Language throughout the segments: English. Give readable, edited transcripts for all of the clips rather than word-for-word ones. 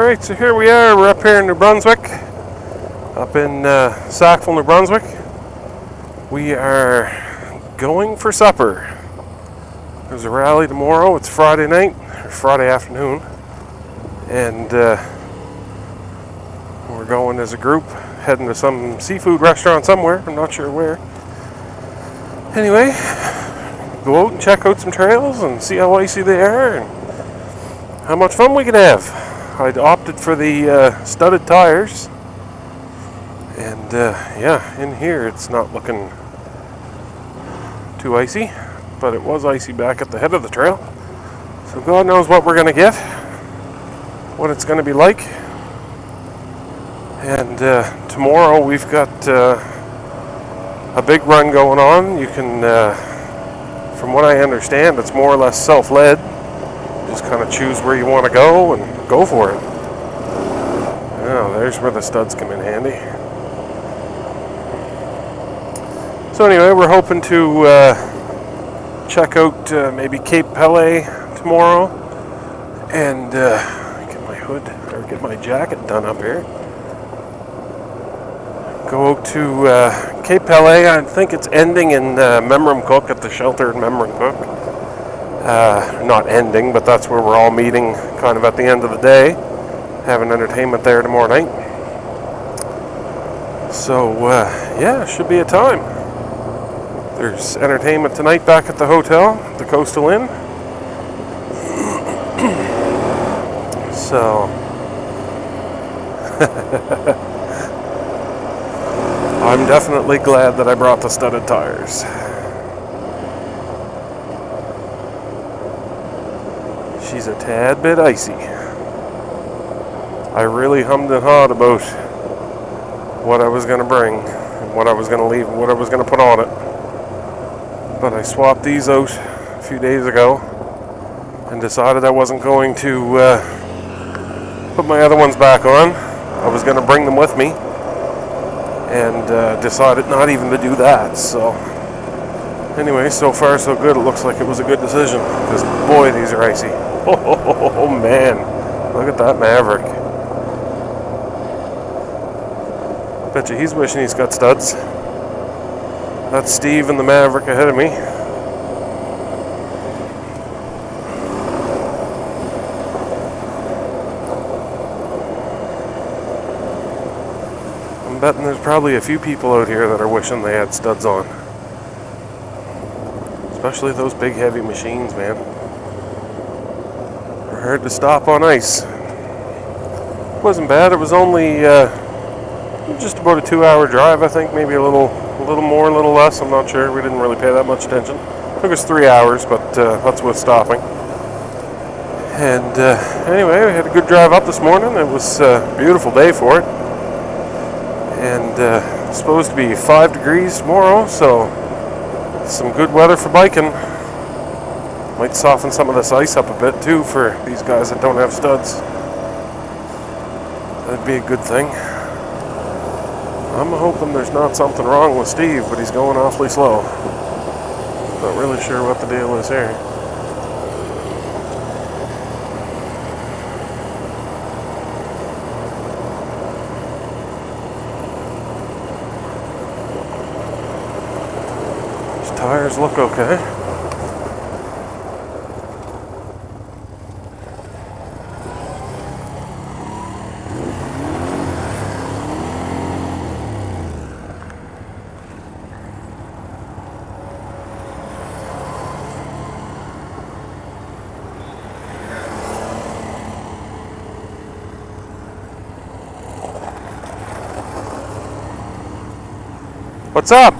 Alright, so here we are. We're up here in New Brunswick, up in Sackville, New Brunswick. We are going for supper. There's a rally tomorrow. It's Friday night, or Friday afternoon, and we're going as a group, heading to some seafood restaurant somewhere. I'm not sure where. Anyway, go out and check out some trails and see how icy they are and how much fun we can have. I'd opted for the studded tires, and yeah, in here it's not looking too icy, but it was icy back at the head of the trail, so God knows what we're going to get, what it's going to be like. And tomorrow we've got a big run going on. You can, from what I understand, it's more or less self-led. Just kind of choose where you want to go and go for it. Oh, there's where the studs come in handy. So anyway, we're hoping to check out maybe Cape Pelé tomorrow and get my hood, or get my jacket done up here. Go to Cape Pelé. I think it's ending in Memremcook, at the shelter in Memremcook. Not ending, but that's where we're all meeting kind of at the end of the day. Having entertainment there tomorrow night. So, yeah, should be a time. There's entertainment tonight back at the hotel, the Coastal Inn. So, I'm definitely glad that I brought the studded tires. She's a tad bit icy. I really hummed and hawed about what I was going to bring, and what I was going to leave, and what I was going to put on it. But I swapped these out a few days ago and decided I wasn't going to put my other ones back on. I was going to bring them with me, and decided not even to do that. So anyway, so far so good. It looks like it was a good decision, because boy, these are icy. Oh man, look at that Maverick. Bet you he's wishing he's got studs. That's Steve and the Maverick ahead of me. I'm betting there's probably a few people out here that are wishing they had studs on. Especially those big heavy machines, man. They're hard to stop on ice. It wasn't bad. It was only just about a 2-hour drive, I think. Maybe a little more, a little less. I'm not sure. We didn't really pay that much attention. It took us 3 hours, but that's with stopping. And anyway, we had a good drive up this morning. It was a beautiful day for it. And it's supposed to be 5 degrees tomorrow, so some good weather for biking. Might soften some of this ice up a bit too for these guys that don't have studs. That'd be a good thing. I'm hoping there's not something wrong with Steve, but he's going awfully slow. Not really sure what the deal is here. His tires look okay. What's up?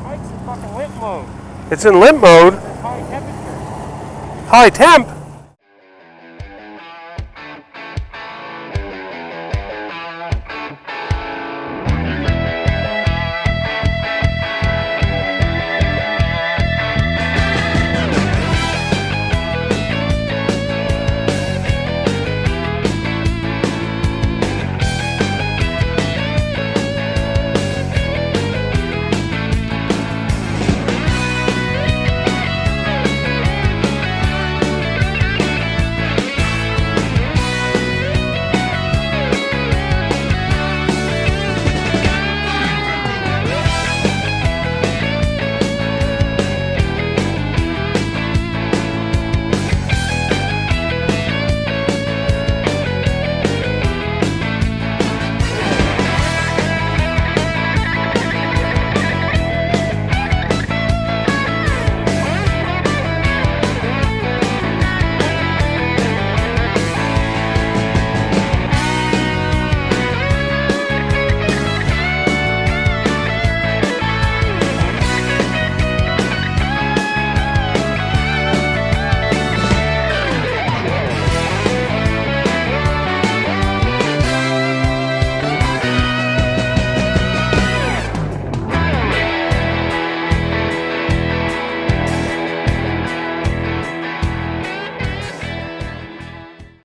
Mike's in fucking limp mode. It's in limp mode? It's high temperature. High temp?